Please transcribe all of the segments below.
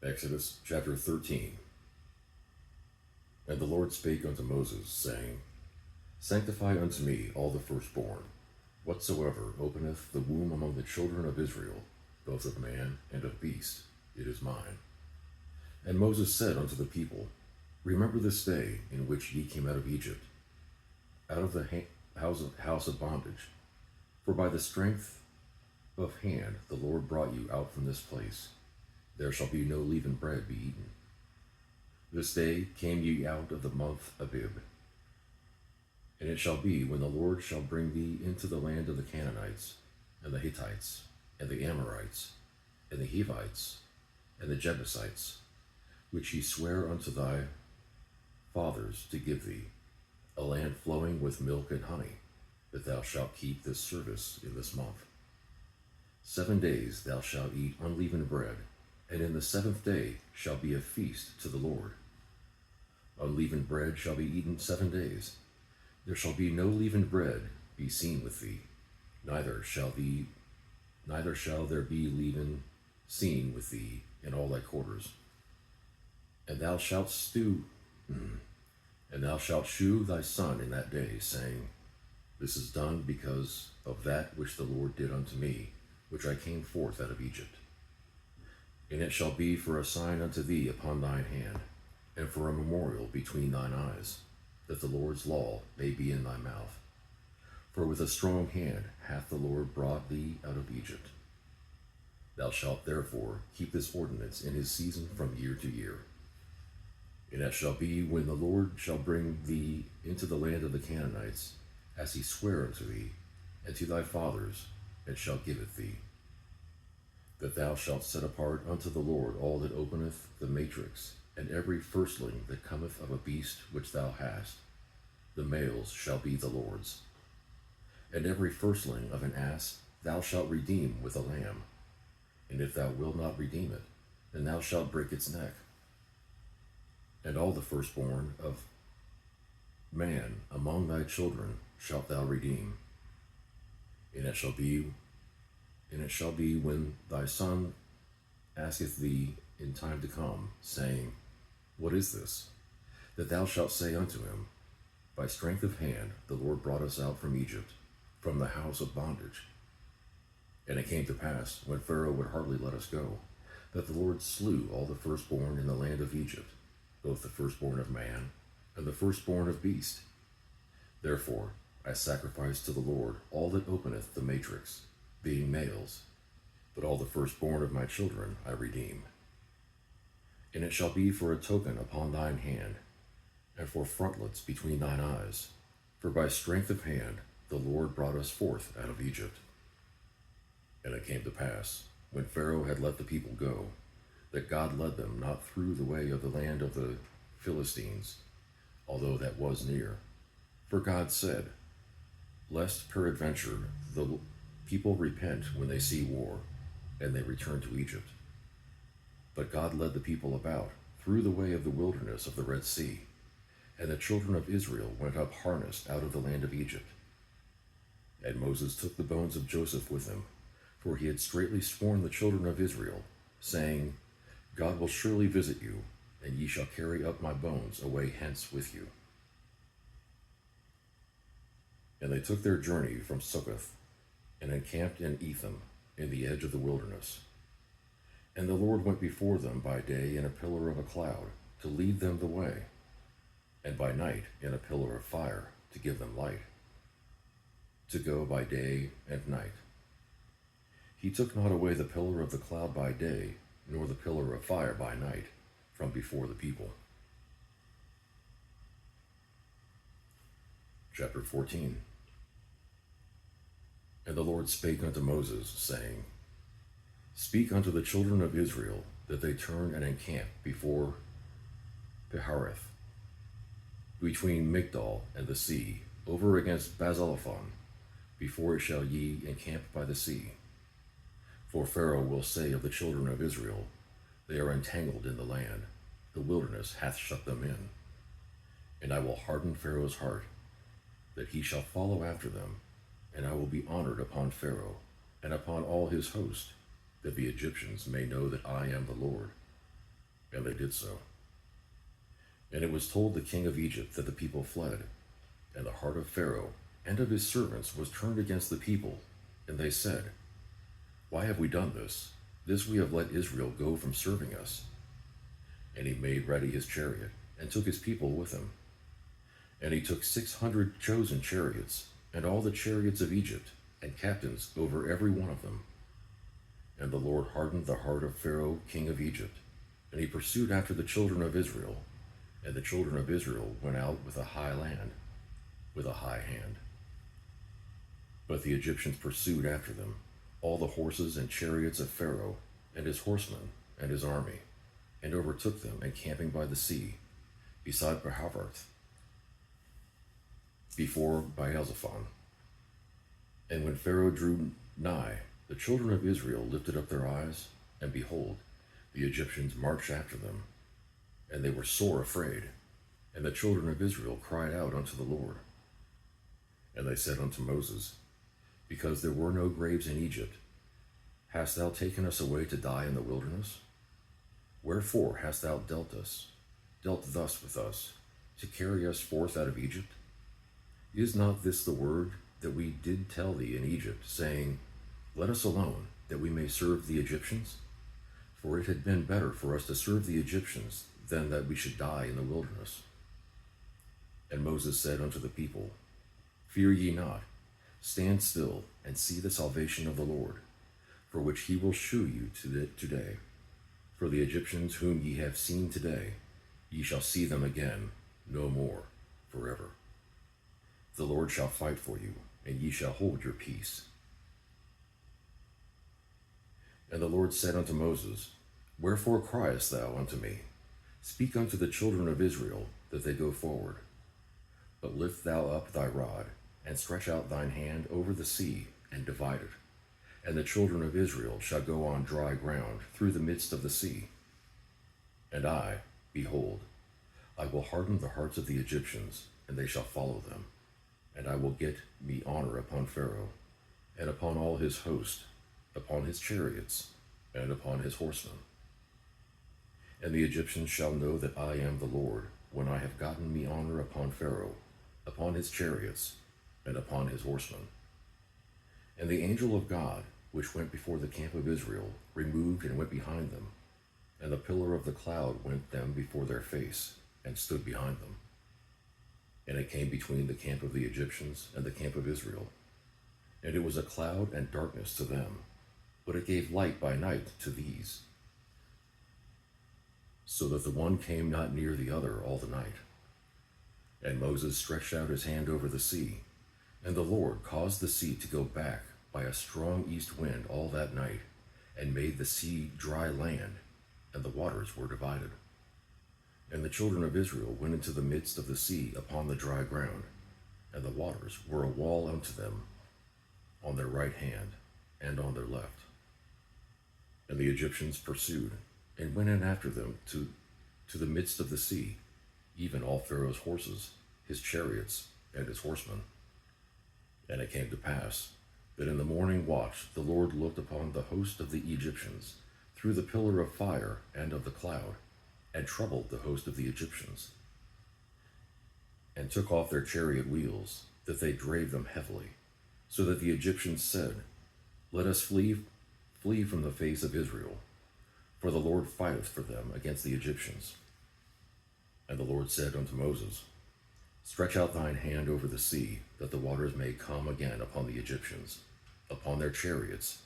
Exodus chapter 13. And the Lord spake unto Moses, saying, Sanctify unto me all the firstborn, whatsoever openeth the womb among the children of Israel, both of man and of beast, it is mine. And Moses said unto the people, Remember this day in which ye came out of Egypt, out of the house of bondage. For by the strength of hand the Lord brought you out from this place. There shall be no leavened bread be eaten. This day came ye out of the month Abib. And it shall be, when the Lord shall bring thee into the land of the Canaanites, and the Hittites, and the Amorites, and the Hivites, and the Jebusites, which he sware unto thy fathers to give thee, a land flowing with milk and honey, that thou shalt keep this service in this month. 7 days thou shalt eat unleavened bread, and in the 7th day shall be a feast to the Lord. Unleavened bread shall be eaten 7 days. There shall be no leavened bread be seen with thee, neither shall there be leaven seen with thee in all thy quarters. And thou shalt shew thy son in that day, saying, This is done because of that which the Lord did unto me, which I came forth out of Egypt. And it shall be for a sign unto thee upon thine hand, and for a memorial between thine eyes, that the Lord's law may be in thy mouth. For with a strong hand hath the Lord brought thee out of Egypt. Thou shalt therefore keep this ordinance in his season from year to year. And it shall be, when the Lord shall bring thee into the land of the Canaanites, as he sware unto thee, and to thy fathers, and shall give it thee, that thou shalt set apart unto the Lord all that openeth the matrix, and every firstling that cometh of a beast which thou hast. The males shall be the Lord's. And every firstling of an ass thou shalt redeem with a lamb. And if thou wilt not redeem it, then thou shalt break its neck. And all the firstborn of man among thy children shalt thou redeem. And it shall be when thy son asketh thee in time to come, saying, What is this? That thou shalt say unto him, By strength of hand the Lord brought us out from Egypt, from the house of bondage. And it came to pass, when Pharaoh would hardly let us go, that the Lord slew all the firstborn in the land of Egypt, both the firstborn of man and the firstborn of beast. Therefore I sacrifice to the Lord all that openeth the matrix, being males, but all the firstborn of my children I redeem. And it shall be for a token upon thine hand, and for frontlets between thine eyes, for by strength of hand the Lord brought us forth out of Egypt. And it came to pass, when Pharaoh had let the people go, that God led them not through the way of the land of the Philistines, although that was near. For God said, Lest peradventure the people repent when they see war, and they return to Egypt. But God led the people about through the way of the wilderness of the Red Sea, and the children of Israel went up harnessed out of the land of Egypt. And Moses took the bones of Joseph with him, for he had straitly sworn the children of Israel, saying, God will surely visit you, and ye shall carry up my bones away hence with you. And they took their journey from Succoth, and encamped in Etham, in the edge of the wilderness. And the Lord went before them by day in a pillar of a cloud, to lead them the way, and by night in a pillar of fire, to give them light, to go by day and night. He took not away the pillar of the cloud by day, nor the pillar of fire by night, from before the people. Chapter 14. And the Lord spake unto Moses, saying, Speak unto the children of Israel, that they turn and encamp before Pihareth, between Migdol and the sea, over against Bazalaphon, before it shall ye encamp by the sea. For Pharaoh will say of the children of Israel, They are entangled in the land, the wilderness hath shut them in. And I will harden Pharaoh's heart, that he shall follow after them, and I will be honored upon Pharaoh, and upon all his host, that the Egyptians may know that I am the Lord. And they did so. And it was told the king of Egypt that the people fled, and the heart of Pharaoh and of his servants was turned against the people, and they said, Why have we done this? This we have let Israel go from serving us. And he made ready his chariot, and took his people with him. And he took 600 chosen chariots, and all the chariots of Egypt, and captains over every one of them. And the Lord hardened the heart of Pharaoh king of Egypt, and he pursued after the children of Israel, and the children of Israel went out with a high hand. But the Egyptians pursued after them, all the horses and chariots of Pharaoh, and his horsemen, and his army, and overtook them encamping by the sea, beside Behavarth, before Baalzephon. And when Pharaoh drew nigh, the children of Israel lifted up their eyes, and behold, the Egyptians marched after them. And they were sore afraid, and the children of Israel cried out unto the Lord. And they said unto Moses, Because there were no graves in Egypt, hast thou taken us away to die in the wilderness? Wherefore hast thou dealt thus with us, to carry us forth out of Egypt? Is not this the word that we did tell thee in Egypt, saying, Let us alone, that we may serve the Egyptians? For it had been better for us to serve the Egyptians than that we should die in the wilderness. And Moses said unto the people, Fear ye not, stand still, and see the salvation of the Lord, for which he will shew you today. For the Egyptians whom ye have seen today, ye shall see them again no more forever. The Lord shall fight for you, and ye shall hold your peace. And the Lord said unto Moses, Wherefore criest thou unto me? Speak unto the children of Israel, that they go forward. But lift thou up thy rod, and stretch out thine hand over the sea, and divide it. And the children of Israel shall go on dry ground through the midst of the sea. And I, behold, I will harden the hearts of the Egyptians, and they shall follow them. And I will get me honor upon Pharaoh, and upon all his host, upon his chariots, and upon his horsemen. And the Egyptians shall know that I am the Lord, when I have gotten me honor upon Pharaoh, upon his chariots, and upon his horsemen. And the angel of God, which went before the camp of Israel, removed and went behind them, and the pillar of the cloud went them before their face, and stood behind them. And it came between the camp of the Egyptians and the camp of Israel. And it was a cloud and darkness to them, but it gave light by night to these, so that the one came not near the other all the night. And Moses stretched out his hand over the sea, and the Lord caused the sea to go back by a strong east wind all that night, and made the sea dry land, and the waters were divided. And the children of Israel went into the midst of the sea upon the dry ground, and the waters were a wall unto them on their right hand and on their left. And the Egyptians pursued, and went in after them to the midst of the sea, even all Pharaoh's horses, his chariots, and his horsemen. And it came to pass that in the morning watch the Lord looked upon the host of the Egyptians through the pillar of fire and of the cloud, and troubled the host of the Egyptians, and took off their chariot wheels, that they drave them heavily, so that the Egyptians said, Let us flee from the face of Israel, for the Lord fighteth for them against the Egyptians. And the Lord said unto Moses, Stretch out thine hand over the sea, that the waters may come again upon the Egyptians, upon their chariots,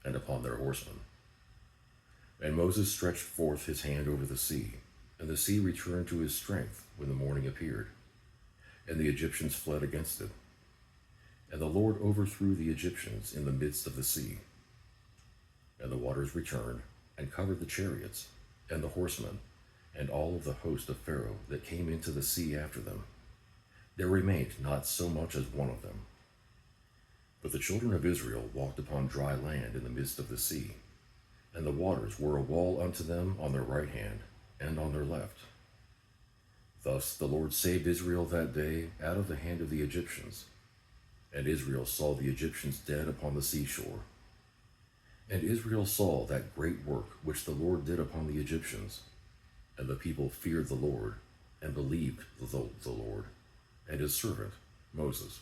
and upon their horsemen. And Moses stretched forth his hand over the sea, and the sea returned to his strength when the morning appeared, and the Egyptians fled against it. And the Lord overthrew the Egyptians in the midst of the sea. And the waters returned, and covered the chariots, and the horsemen, and all of the host of Pharaoh that came into the sea after them. There remained not so much as one of them. But the children of Israel walked upon dry land in the midst of the sea, and the waters were a wall unto them on their right hand and on their left. Thus the Lord saved Israel that day out of the hand of the Egyptians, and Israel saw the Egyptians dead upon the seashore. And Israel saw that great work which the Lord did upon the Egyptians, And the people feared the Lord and believed the Lord and his servant Moses.